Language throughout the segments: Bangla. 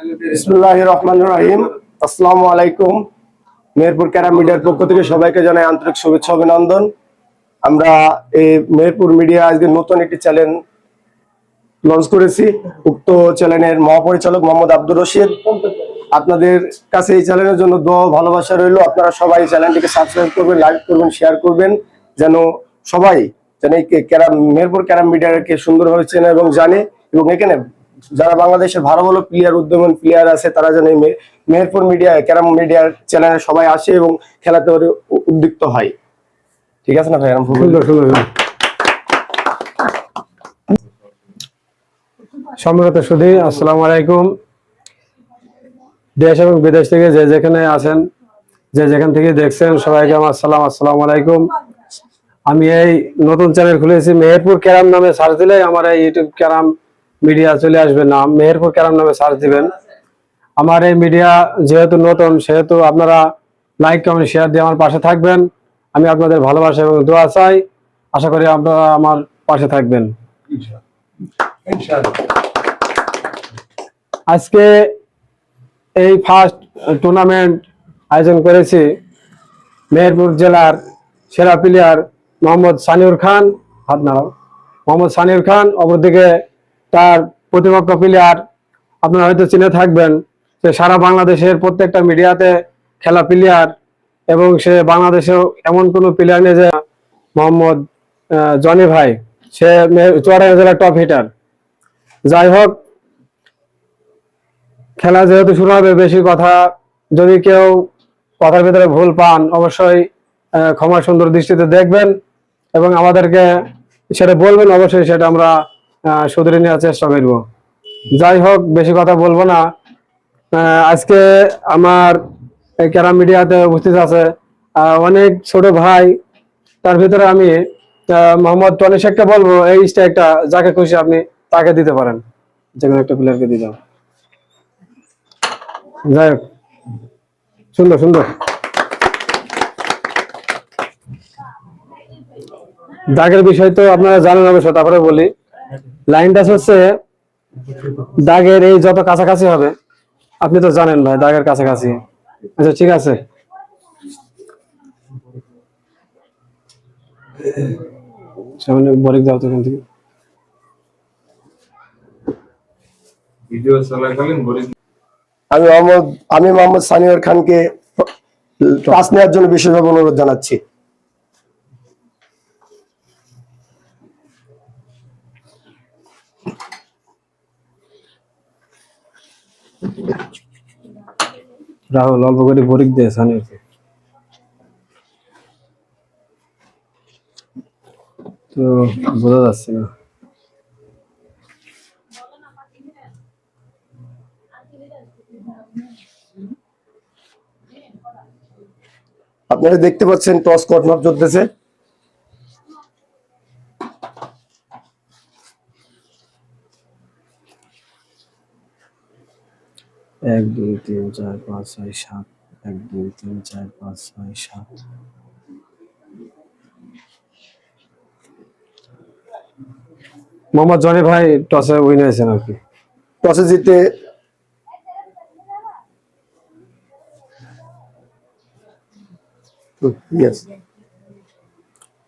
বিসমিল্লাহির রহমানির রহিম। আসসালামু আলাইকুম। মেহেরপুর ক্যারাম মিডিয়ার পক্ষ থেকে সবাইকে জানাই আন্তরিক শুভেচ্ছা অভিনন্দন। আমরা এই মেহেরপুর মিডিয়া আজকে নতুন একটি চ্যানেল লঞ্চ করেছি। উক্ত চ্যানেলের মহাপরিচালক মোহাম্মদ আব্দুর রশিদ। আপনাদের কাছে এই চ্যানেলের জন্য দোয়া ভালোবাসা রইল। আপনারা সবাই চ্যানেলটিকে সাবস্ক্রাইব করবেন, লাইক করবেন, শেয়ার করবেন, যেন সবাই যেন এই ক্যারাম মেহেরপুর ক্যারাম মিডিয়াকে সুন্দরভাবে চেনে এবং জানে, এবং এখানে যারা বাংলাদেশের ভালো ভালো প্লেয়ার, উদ্যমন প্লেয়ার আছে, তারা যেন এই মেহেরপুর মিডিয়া ক্যারাম মিডিয়ার চ্যানেলে সবাই আসে এবং খেলাতে উদ্যুক্ত হয়। ঠিক আছে না ভাই? সম্মানিত সুধী, আসসালামু আলাইকুম। দেশ এবং বিদেশ থেকে যে যেখানে আছেন, যে যেখান থেকে দেখছেন, সবাইকে আমার সালাম, আসসালামু আলাইকুম। আমি এই নতুন চ্যানেল খুলেছি মেহেরপুর ক্যারাম নামে সার্চ দিলে আমার এই ইউটিউব ক্যারাম মিডিয়া চলে আসবে। না, মেহেরপুর ক্যারাম নামে সার্চ দিবেন। আমার এই মিডিয়া যেহেতু নতুন, সেহেতু আপনারা লাইক, কমেন্ট, শেয়ার দিয়ে আমার পাশে থাকবেন। আমি আপনাদের ভালোবাসা এবং দোয়া চাই। আশা করি আপনারা আমার পাশে থাকবেন। আজকে এই ফার্স্ট টুর্নামেন্ট আয়োজন করেছি মেহেরপুর জেলার সেরা প্লেয়ার মোহাম্মদ সানিউর খান। হাত নাড়াও। মোহাম্মদ সানিউর খান, অপরদিকে তার প্রতিপক্ষ প্লেয়ার আপনারা হয়তো চিনে থাকবেন, সে সারা বাংলাদেশের প্রত্যেকটা মিডিয়াতে খেলা প্লেয়ার, এবং সে বাংলাদেশেও এমন কোনো প্লেয়ার নেই যে মোহাম্মদ জনি ভাই, সে চুয়াডাঙ্গা জেলার টপ হিটার। যাই হোক, খেলা যেহেতু শুরু হবে, বেশি কথা যদি কেউ কথার ভিতরে ভুল পান, অবশ্যই ক্ষমা সুন্দর দৃষ্টিতে দেখবেন এবং আমাদেরকে সেটা বলবেন। অবশ্যই সেটা আমরা শুধরে নেওয়ার চেষ্টা করব। যাই হোক, বেশি কথা বলবো না। আজকে আমার ক্যারাম মিডিয়াতে উপস্থিত আছে অনেক ছোট ভাই। তার ভিতরে আমি মোহাম্মদ টনি শেখকে বলবো, এই স্ট্রাইকটা যাকে খুশি আপনি তাকে দিতে পারেন, যে কোনো একটা প্লেয়ারকে দিতে। যাই হোক, সুন্দর সুন্দর দাগের বিষয় তো আপনারা জানেন অবশ্য, তারপরে বলি। লাইনটা হচ্ছে দাগের এই যত কাছাকাছি হবে, আপনি তো জানেন ভাই, দাগের কাছাকাছি। আচ্ছা, ঠিক আছে। সামনে বরিক দাও তো এখান থেকে। আমি মোহাম্মদ সানিউর খানকে টাচ নেওয়ার জন্য বিশেষভাবে অনুরোধ জানাচ্ছি। রাহুল, অল্প করে বরিক দিয়ে সানিউরকে তো বোঝা যাচ্ছে না। আপনারা দেখতে পাচ্ছেন টস কটমাপ চলতেছে। এক, দুই, তিন, চার, পাঁচ, ছয়, সাত। 1, 2, 3, 4, 5, 6, 7। মোহাম্মদ জনি ভাই টসে উইন হয়েছেন আর কি। টসে জিতে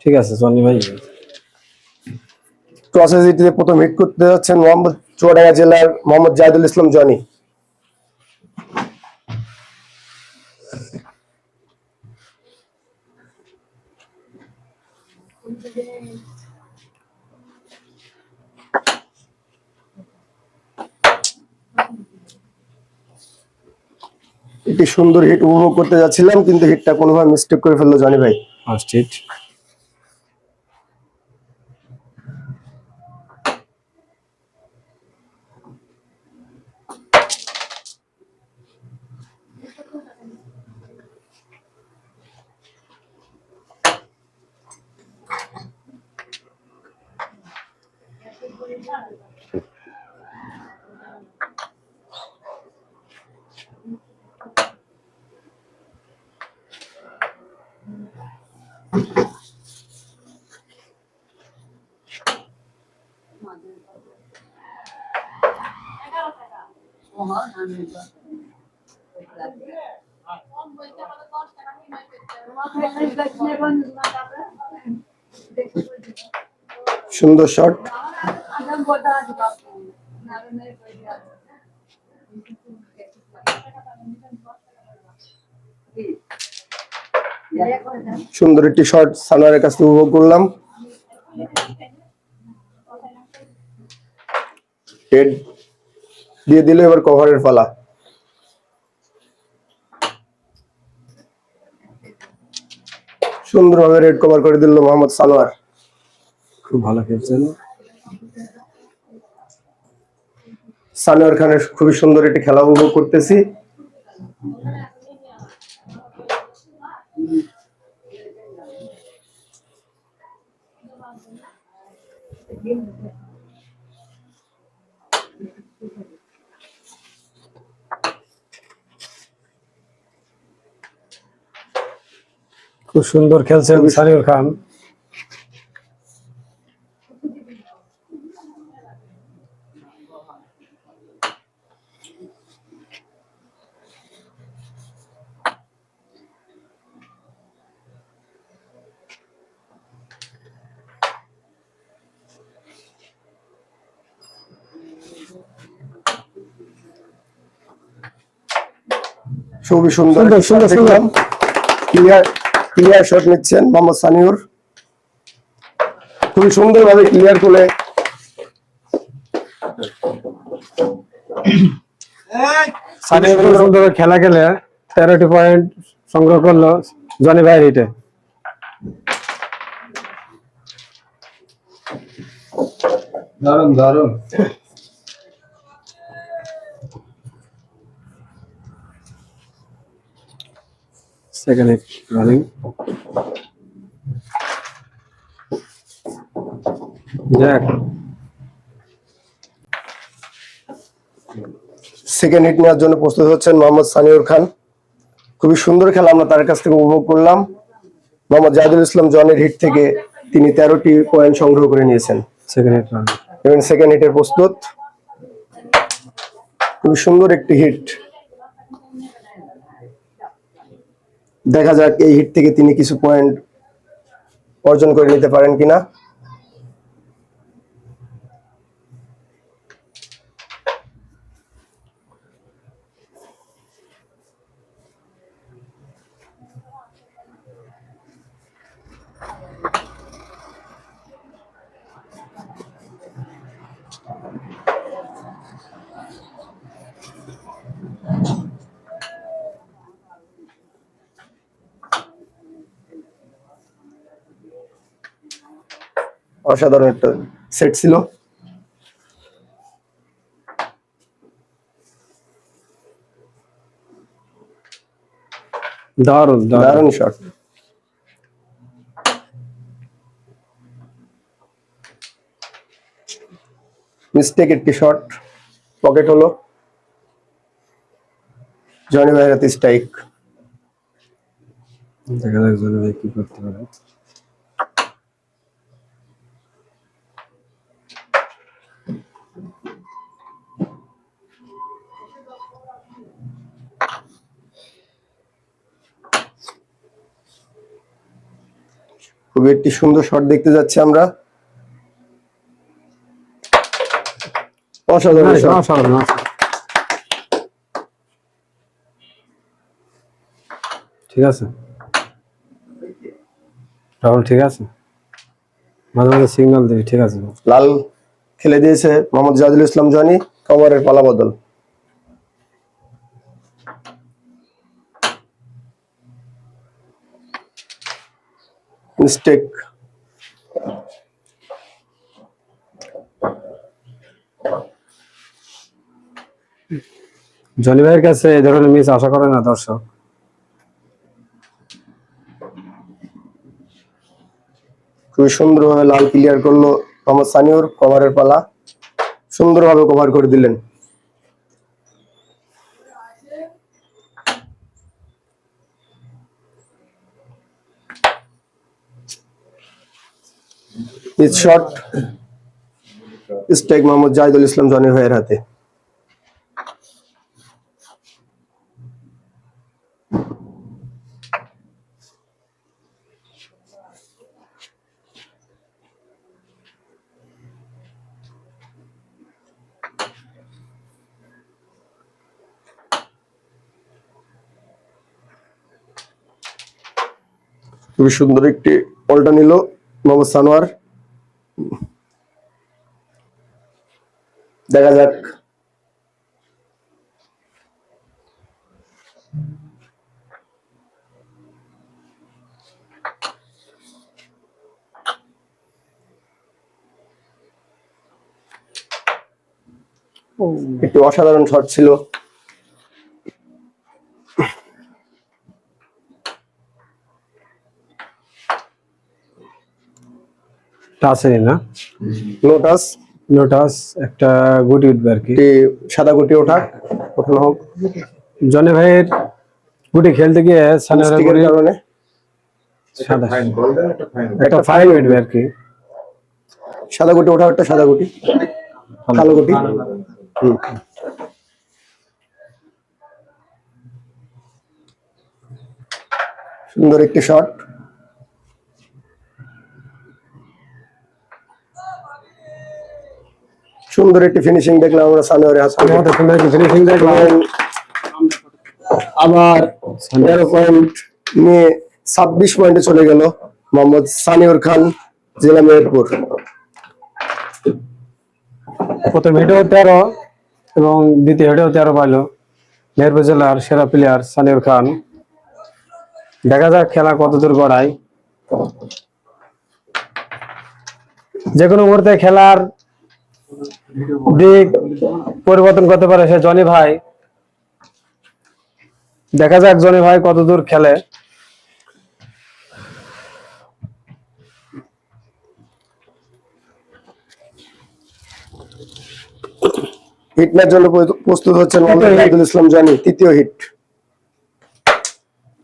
ঠিক আছে, জনি ভাই টসে জিতে প্রথম হিট করতে যাচ্ছেন চুয়াডাঙ্গা জেলার মোহাম্মদ জাহিদুল ইসলাম জনি। একটি সুন্দর হিট উপভোগ করতে যাচ্ছিলাম, কিন্তু হিটটা কোনোভাবে মিস্টেক করে ফেললো জনি ভাই। First hit. সুন্দর শট। সুন্দর একটি শট সানোয়ারের কাছ থেকে উপভোগ করলাম। হেড দিয়ে দিল, এবার কভারের পালা। সুন্দরভাবে রেড কভার করে দিল মোহাম্মদ সানোয়ার। খুব ভালো খেলছেন সানোয়ার খানের খুবই সুন্দর একটি খেলা উপভোগ করতেছি। খুব সুন্দর খেলছেন সানিউর খান। খুবই সুন্দর সুন্দর সুন্দর ক্লিয়ার শট নিচ্ছেন মোহাম্মদ সানিউর, খুবই সুন্দরভাবে ক্লিয়ার করে। সুন্দর খেলা খেলে 13টি পয়েন্ট সংগ্রহ করলো জনি ভাইয়ের হিটে। দারুণ দারুণ। Second hit running. Jack second hit নেওয়ার জন্য প্রস্তুত হচ্ছেন মোহাম্মদ সানিউর খান। খুবই সুন্দর খেলা আমরা তার কাছ থেকে উপভোগ করলাম। মোহাম্মদ জাহিদুল ইসলাম জনের হিট থেকে তিনি 13টি পয়েন্ট সংগ্রহ করে নিয়েছেন। Second hit running. এবং সেকেন্ড হিটের প্রস্তুত। খুবই সুন্দর একটি হিট। দেখা যাক এই হিট থেকে তিনি কিছু পয়েন্ট অর্জন করে নিতে পারেন কিনা। অসাধারণ একটা সেট ছিল। দারুণ দারুণ শট। মিস্টেক একটি শট, পকেট হলো। জনি ভাইয়ের হাতে স্ট্রাইক। দেখা যাক জনি ভাই কি করতে পারে। খুবই একটি সুন্দর শট দেখতে যাচ্ছি আমরা। অসাধারণ শট। অসাধারণ। ঠিক আছে রাহুল, ঠিক আছে, মাঝে মাঝে সিগন্যাল দিবি। ঠিক আছে, লাল খেলে দিয়েছে মোহাম্মদ জাহিদুল ইসলাম জনি। কভারের পালা বদল। মিস্টেক। জনি ভাইয়ের কাছে এই ধরনের মিস আশা করে না দর্শক। খুবই সুন্দরভাবে লাল ক্লিয়ার করলো মোহাম্মদ সানিউর। কভারের পালা, সুন্দরভাবে কভার করে দিলেন। শট স্ট্রাইক মোহাম্মদ জাহিদুল ইসলাম জনি ভাইয়ের হাতে। খুবই সুন্দর একটি বলটা নিল মোহাম্মদ সানোয়ার। দেখা যাক। একটি অসাধারণ শট ছিল। টাচে না, লোটাস লোটাস একটা গুটি উঠবে আর কি। একটি সাদা গুটি ওঠানো হোক জনি ভাইয়ের গুটি খেলতে গিয়ে সানোয়ারের মিস্টেকের গুটি কারণে। সাদা ফাইন বল দেন, একটা ফাইন। একটা ফাইন উঠবে আর কি। সাদা গুটি ওঠা, একটা সাদা গুটি, কালো গুটি। সুন্দর একটি শট। সুন্দর একটি ফিনিশিং দেখলাম আমরা সানোয়ারের হাত থেকে। আমাদের সুন্দর একটা ফিনিশিং দেখলাম। আবার 13 পয়েন্ট নিয়ে 26 পয়েন্টে চলে গেল মোহাম্মদ সানিউর খান, জেলা মেহেরপুর। প্রথম হেডেও 13 এবং দ্বিতীয় হেডেও 13 পাইলো মেহেরপুর জেলার সেরা প্লেয়ার সানিউর খান। দেখা যাক খেলা কতদূর গড়ায়। যে কোনো মুহূর্তে খেলার দিক পরিবর্তন করতে পারে সে জনি ভাই। দেখা যাক জনি ভাই কতদূর খেলে। হিট ম্যাচ জন্য প্রস্তুত হচ্ছেন মোহাম্মদ আব্দুল ইসলাম জনি। তৃতীয় হিট।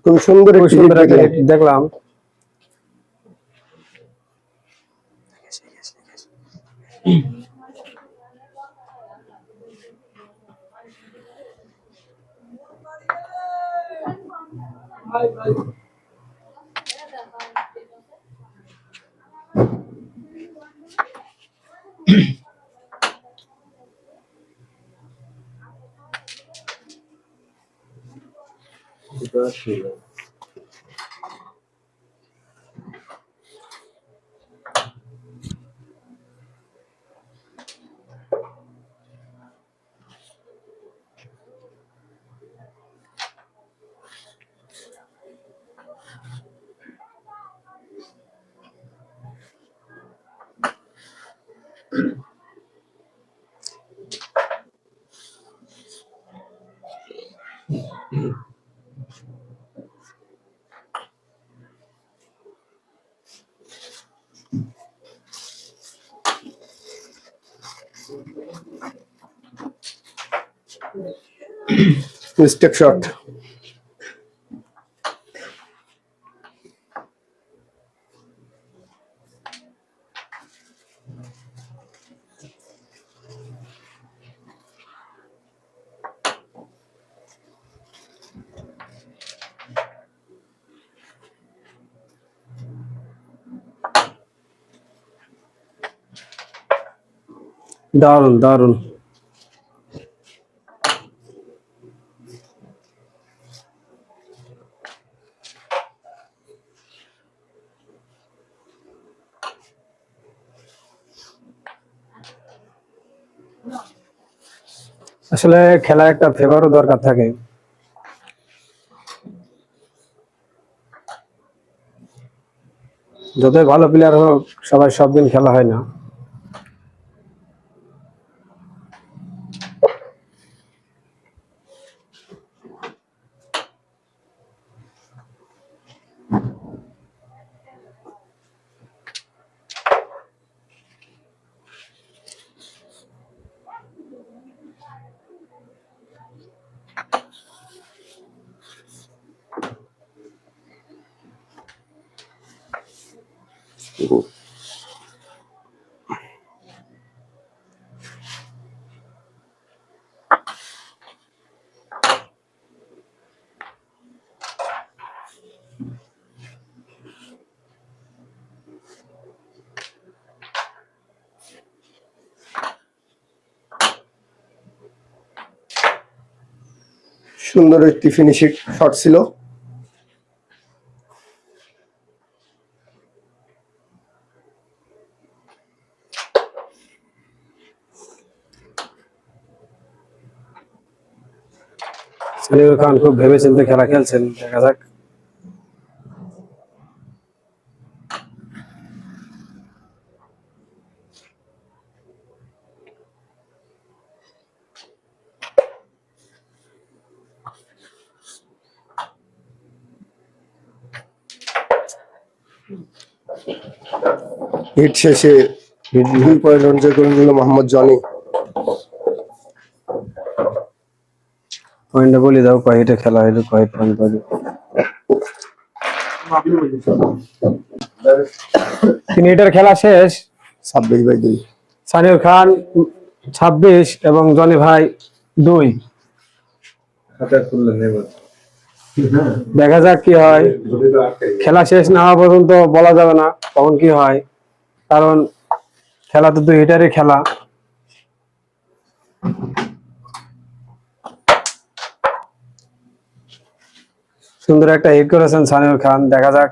খুব সুন্দর খুব একটি সুন্দর হিট একটা hit দেখলাম। Mistake shot. দারুন দারুন। আসলে খেলার একটা ফেভারও দরকার থাকে। যতই ভালো প্লেয়ার হোক সবাই সব দিন খেলা হয় না। সুন্দর একটি ফিনিশিং শট ছিল। সানিউর খান খুব ভেবেচিন্তে খেলা খেলছেন, দেখা যাক। হিট শেষে 2 পয়েন্ট সঞ্চয় করে নিল মোহাম্মদ জনি। পয়েন্টে বলে দাও, কয়টা খেলা হইলো, কয় পয়েন্ট পাবে। 3 হিটের খেলা শেষ। 26/2। সানিউর খান 26 এবং জনি ভাই 2। হাতে খুললেন এবার। দেখা যাক কি হয়। খেলা শেষ না হওয়া পর্যন্ত বলা যাবে না কখন কি হয়, কারণ খেলা তো 2 হিটারই খেলা। সুন্দর একটা হিট করেছেন সানিউর খান, দেখা যাক।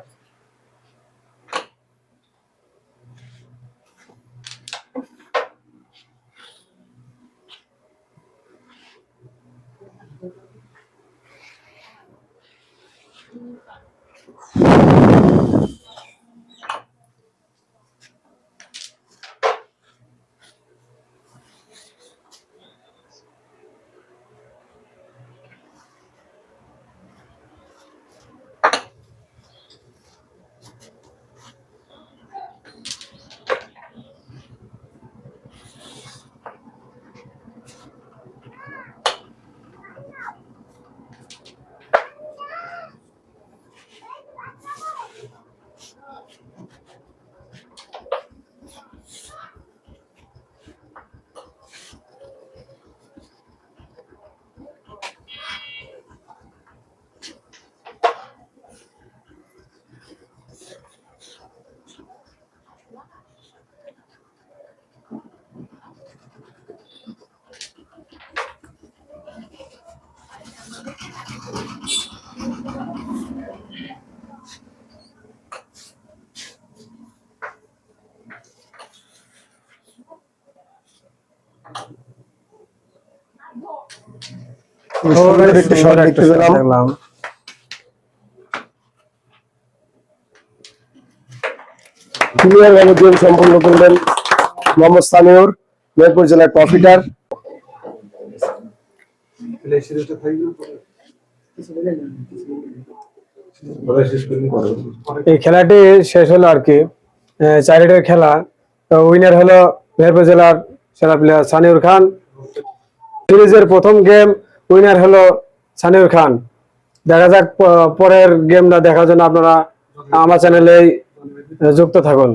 সুন্দর একটা শট দেখতে পেলাম। দেখলাম ক্লিয়ার ভাবে গেম সম্পন্ন করলেন মোহাম্মদ সানিউর, মেহেরপুর জেলার টপ হিটার। এই খেলাটি শেষ হলো আর কি। 4 হিটের খেলা। তো উইনার হলো মেহেরপুর জেলার সেরা প্লেয়ার সানিউর খান। সিরিজের প্রথম গেম উইনার হলো সানিউর খান। দেখা যাক পরের গেমটা দেখার জন্য আপনারা আমার চ্যানেলেই যুক্ত থাকুন।